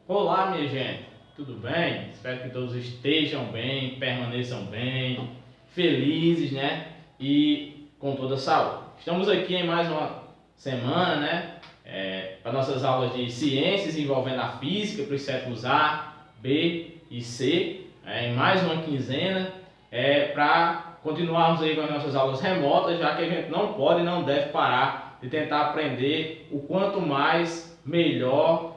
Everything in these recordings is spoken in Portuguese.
Olá, minha gente, tudo bem? Espero que todos estejam bem, permaneçam bem, felizes, né? E com toda a saúde. Estamos aqui em mais uma semana, né? Para nossas aulas de ciências envolvendo a física para os sétimos A, B e C, em mais uma quinzena, para continuarmos aí com as nossas aulas remotas, já que a gente não pode e não deve parar de tentar aprender o quanto mais melhor,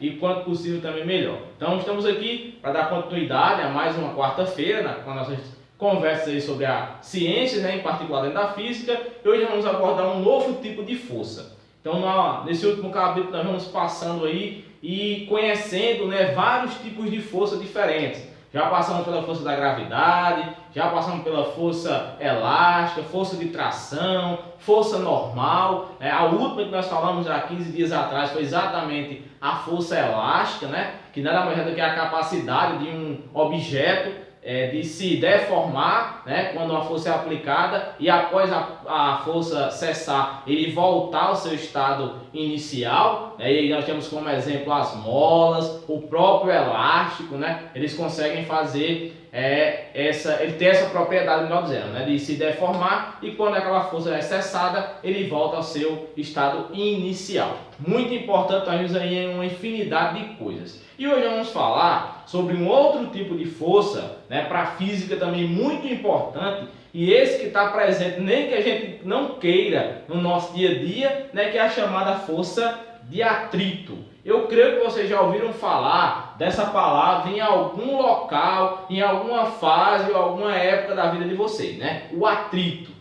e quanto possível também melhor. Então estamos aqui para dar continuidade a mais uma quarta-feira com nossas conversas aí sobre a ciência, em particular dentro da física. E hoje vamos abordar um novo tipo de força. Então nesse último capítulo nós vamos passando aí e conhecendo, vários tipos de força diferentes. Já passamos pela força da gravidade, já passamos pela força elástica, força de tração, força normal. A última que nós falamos há 15 dias atrás foi exatamente a força elástica, que nada mais é do que a capacidade de um objeto de se deformar, quando a força é aplicada, e após a força cessar, ele voltar ao seu estado inicial. E aí nós temos como exemplo as molas, o próprio elástico, eles conseguem fazer ele tem essa propriedade, melhor dizendo, de se deformar, e quando aquela força é cessada, ele volta ao seu estado inicial. Muito importante, nós vimos aí uma infinidade de coisas. E hoje vamos falar sobre um outro tipo de força, para a física também muito importante, e esse que está presente, nem que a gente não queira, no nosso dia a dia, que é a chamada força de atrito. Eu creio que vocês já ouviram falar dessa palavra em algum local, em alguma fase ou alguma época da vida de vocês, O atrito.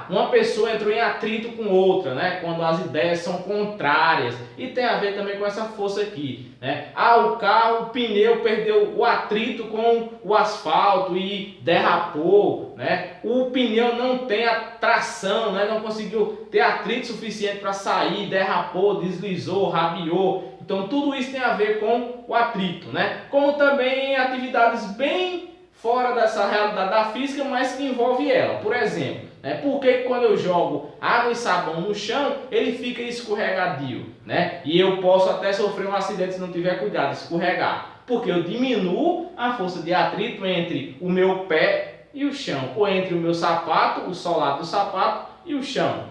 Uma pessoa entrou em atrito com outra, quando as ideias são contrárias, e tem a ver também com essa força aqui, o carro, o pneu perdeu o atrito com o asfalto e derrapou, o pneu não tem a tração, não conseguiu ter atrito suficiente para sair, derrapou, deslizou, rabiou. Então tudo isso tem a ver com o atrito, como também em atividades bem fora dessa realidade da física, mas que envolve ela. Por exemplo, por que quando eu jogo água e sabão no chão, ele fica escorregadio, E eu posso até sofrer um acidente se não tiver cuidado, escorregar. Porque eu diminuo a força de atrito entre o meu pé e o chão, ou entre o meu sapato, o solado do sapato e o chão.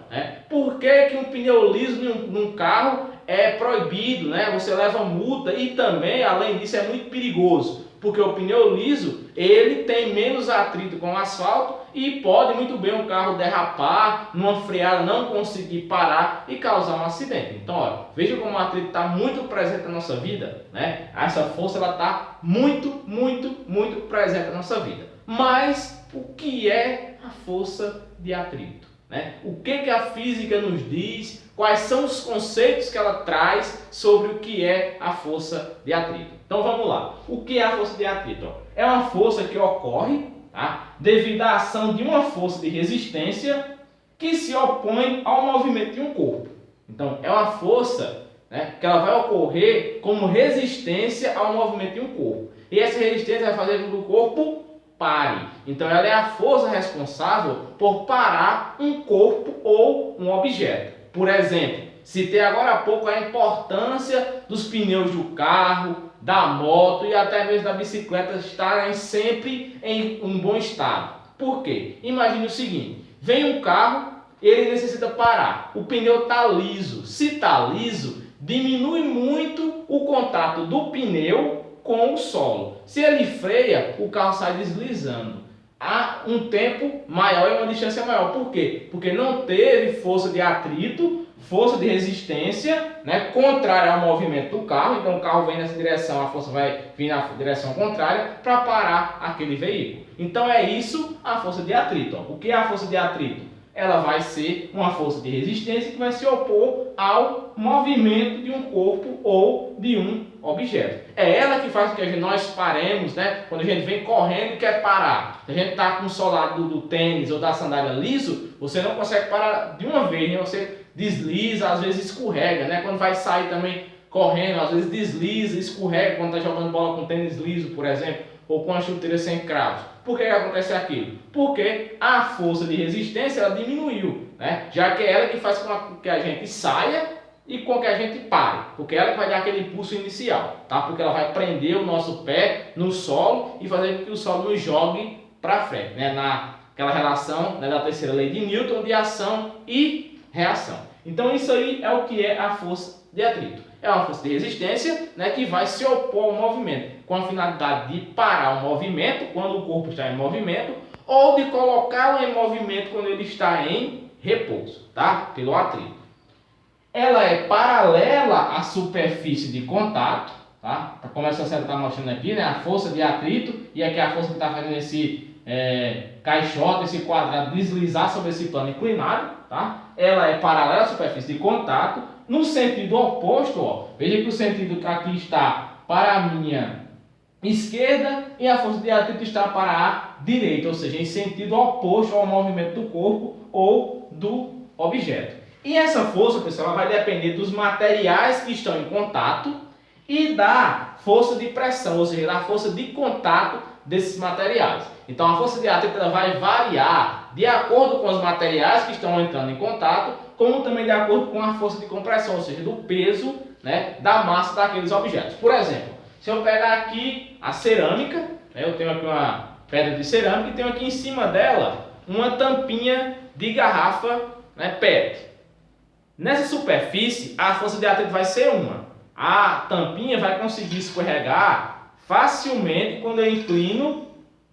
Por que um pneu liso num carro é proibido, Você leva multa, e também, além disso, é muito perigoso. Porque o pneu liso, ele tem menos atrito com o asfalto e pode muito bem um carro derrapar, numa freada não conseguir parar e causar um acidente. Então, veja como o atrito está muito presente na nossa vida, Essa força está muito, muito, muito presente na nossa vida. Mas o que é a força de atrito? O que a física nos diz? Quais são os conceitos que ela traz sobre o que é a força de atrito? Então vamos lá. O que é a força de atrito? É uma força que ocorre devido à ação de uma força de resistência que se opõe ao movimento de um corpo. Então é uma força que ela vai ocorrer como resistência ao movimento de um corpo. E essa resistência vai fazer com que o corpo pare. Então ela é a força responsável por parar um corpo ou um objeto. Por exemplo, citei agora há pouco a importância dos pneus do carro, da moto e até mesmo da bicicleta estarem sempre em um bom estado. Por quê? Imagine o seguinte, vem um carro, ele necessita parar, o pneu está liso. Se está liso, diminui muito o contato do pneu com o solo. Se ele freia, o carro sai deslizando a um tempo maior e uma distância maior. Por quê? Porque não teve força de atrito, força de resistência, contrária ao movimento do carro. Então o carro vem nessa direção, a força vai vir na direção contrária para parar aquele veículo. Então é isso a força de atrito. O que é a força de atrito? Ela vai ser uma força de resistência que vai se opor ao movimento de um corpo ou de um objeto. É ela que faz com que nós paremos, quando a gente vem correndo e quer parar. Se a gente está com o solado do tênis ou da sandália liso, você não consegue parar de uma vez, Você desliza, às vezes escorrega, Quando vai sair também correndo, às vezes desliza, escorrega quando está jogando bola com tênis liso, por exemplo, ou com a chuteira sem cravos. Por que acontece aquilo? Porque a força de resistência ela diminuiu, já que é ela que faz com que a gente saia e com que a gente pare, porque ela vai dar aquele impulso inicial, tá? Porque ela vai prender o nosso pé no solo e fazer com que o solo nos jogue para frente, né? Naquela relação, né, da terceira lei de Newton de ação e reação. Então isso aí é o que é a força de atrito. É uma força de resistência, né, que vai se opor ao movimento, com a finalidade de parar o movimento quando o corpo está em movimento ou de colocá-lo em movimento quando ele está em repouso, tá? Pelo atrito. Ela é paralela à superfície de contato, tá? Como essa série está mostrando aqui, né? A força de atrito, e aqui a força que está fazendo esse caixote, esse quadrado deslizar sobre esse plano inclinado, tá? Ela é paralela à superfície de contato, no sentido oposto, ó. Veja que o sentido que aqui está para a minha esquerda e a força de atrito está para a direita, ou seja, em sentido oposto ao movimento do corpo ou do objeto. E essa força, pessoal, ela vai depender dos materiais que estão em contato e da força de pressão, ou seja, da força de contato desses materiais. Então, a força de atrito ela vai variar de acordo com os materiais que estão entrando em contato, como também de acordo com a força de compressão, ou seja, do peso, né, da massa daqueles objetos. Por exemplo, se eu pegar aqui a cerâmica, né, eu tenho aqui uma pedra de cerâmica e tenho aqui em cima dela uma tampinha de garrafa, né, PET. Nessa superfície, a força de atrito vai ser uma. A tampinha vai conseguir escorregar facilmente quando eu inclino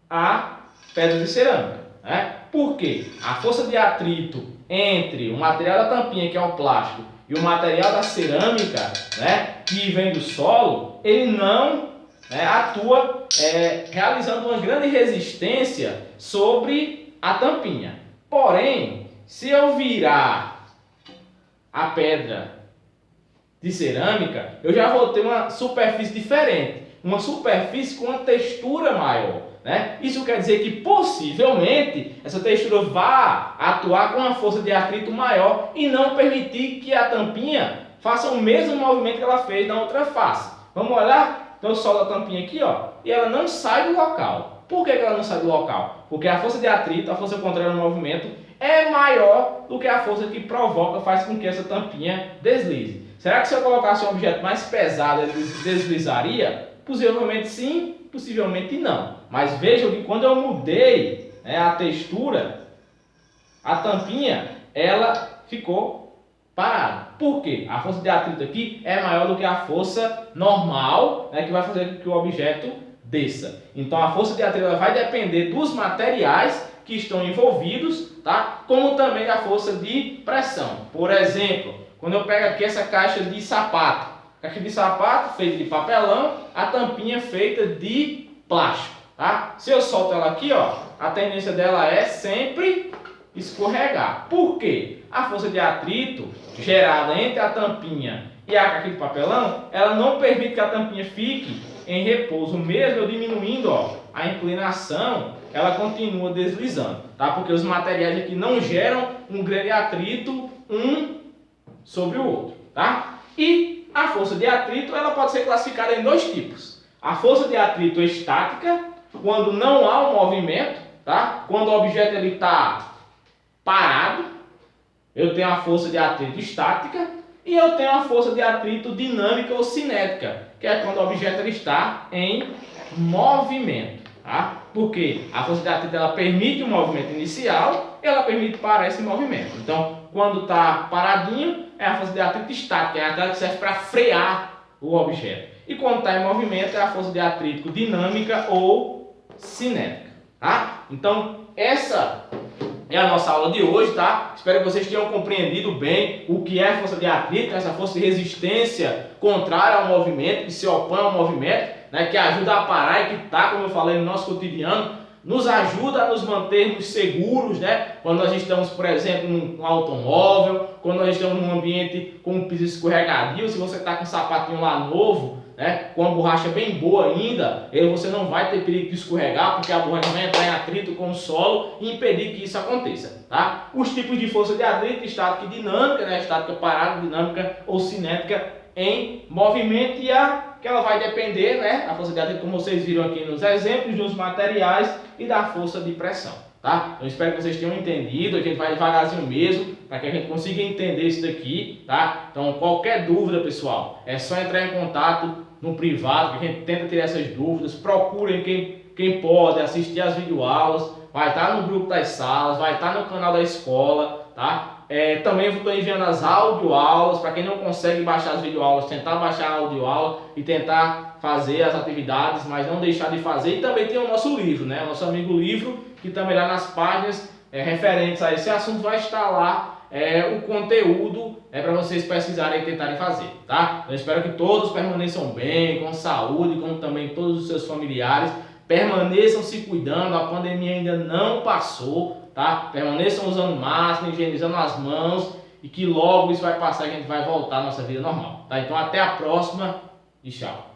a pedra de cerâmica, né? Por quê? A força de atrito entre o material da tampinha, que é o plástico, e o material da cerâmica, né, que vem do solo, ele não, né, atua realizando uma grande resistência sobre a tampinha. Porém, se eu virar a pedra de cerâmica, eu já vou ter uma superfície diferente, uma superfície com uma textura maior, né? Isso quer dizer que possivelmente essa textura vá atuar com uma força de atrito maior e não permitir que a tampinha faça o mesmo movimento que ela fez na outra face. Vamos olhar? Então eu solto a tampinha aqui, ó, e ela não sai do local. Por que ela não sai do local? Porque a força de atrito, a força contrária ao movimento, é maior do que a força que provoca, faz com que essa tampinha deslize. Será que se eu colocasse um objeto mais pesado, ele deslizaria? Possivelmente sim, possivelmente não. Mas vejam que quando eu mudei, né, a textura, a tampinha, ela ficou parada. Por quê? A força de atrito aqui é maior do que a força normal, né, que vai fazer com que o objeto desça. Então a força de atrito vai depender dos materiais que estão envolvidos, tá? Como também da força de pressão. Por exemplo, quando eu pego aqui essa caixa de sapato, feita de papelão, a tampinha feita de plástico, tá? Se eu solto ela aqui, ó, a tendência dela é sempre escorregar. Por quê? A força de atrito gerada entre a tampinha e a caixa de papelão, ela não permite que a tampinha fique em repouso, mesmo eu diminuindo, ó, a inclinação, ela continua deslizando, tá? Porque os materiais aqui não geram um grande atrito um sobre o outro, tá? E a força de atrito, ela pode ser classificada em dois tipos. A força de atrito estática, quando não há um movimento, tá? Quando o objeto está parado, eu tenho a força de atrito estática e eu tenho a força de atrito dinâmica ou cinética, que é quando o objeto está em movimento, tá? Porque a força de atrito ela permite o movimento inicial, ela permite parar esse movimento. Então, quando está paradinho, é a força de atrito estática, é aquela que serve para frear o objeto. E quando está em movimento, é a força de atrito dinâmica ou cinética, tá? Então, essa é a nossa aula de hoje, tá? Espero que vocês tenham compreendido bem o que é a força de atrito, essa força de resistência contrária ao movimento, que se opõe ao movimento, né, que ajuda a parar e que está, como eu falei, no nosso cotidiano, nos ajuda a nos mantermos seguros, né? Quando nós estamos, por exemplo, num automóvel, quando nós estamos num ambiente com um piso escorregadio, se você está com um sapatinho lá novo, né, com a borracha bem boa ainda, você não vai ter perigo de escorregar, porque a borracha vai entrar em atrito com o solo e impedir que isso aconteça, tá? Os tipos de força de atrito, estática e dinâmica, né? Estática parada, dinâmica ou cinética em movimento, e que ela vai depender, né, a força de atrito, como vocês viram aqui nos exemplos, dos materiais e da força de pressão. tá? Eu espero que vocês tenham entendido, a gente vai devagarzinho mesmo, para que a gente consiga entender isso daqui, tá? Então, qualquer dúvida, pessoal, é só entrar em contato no privado, que a gente tenta tirar essas dúvidas. Procurem quem pode assistir as videoaulas, vai estar no grupo das salas, vai estar no canal da escola, tá? Também eu estou enviando as audioaulas, para quem não consegue baixar as videoaulas, tentar baixar a audioaula e tentar fazer as atividades, mas não deixar de fazer. E também tem o nosso livro, né? O nosso amigo livro, que também lá nas páginas referentes a esse assunto vai estar lá o conteúdo para vocês pesquisarem e tentarem fazer, tá? Eu espero que todos permaneçam bem, com saúde, como também todos os seus familiares. Permaneçam se cuidando, a pandemia ainda não passou, tá? Permaneçam usando máscara, higienizando as mãos e que logo isso vai passar e a gente vai voltar à nossa vida normal, tá? Então até a próxima e tchau.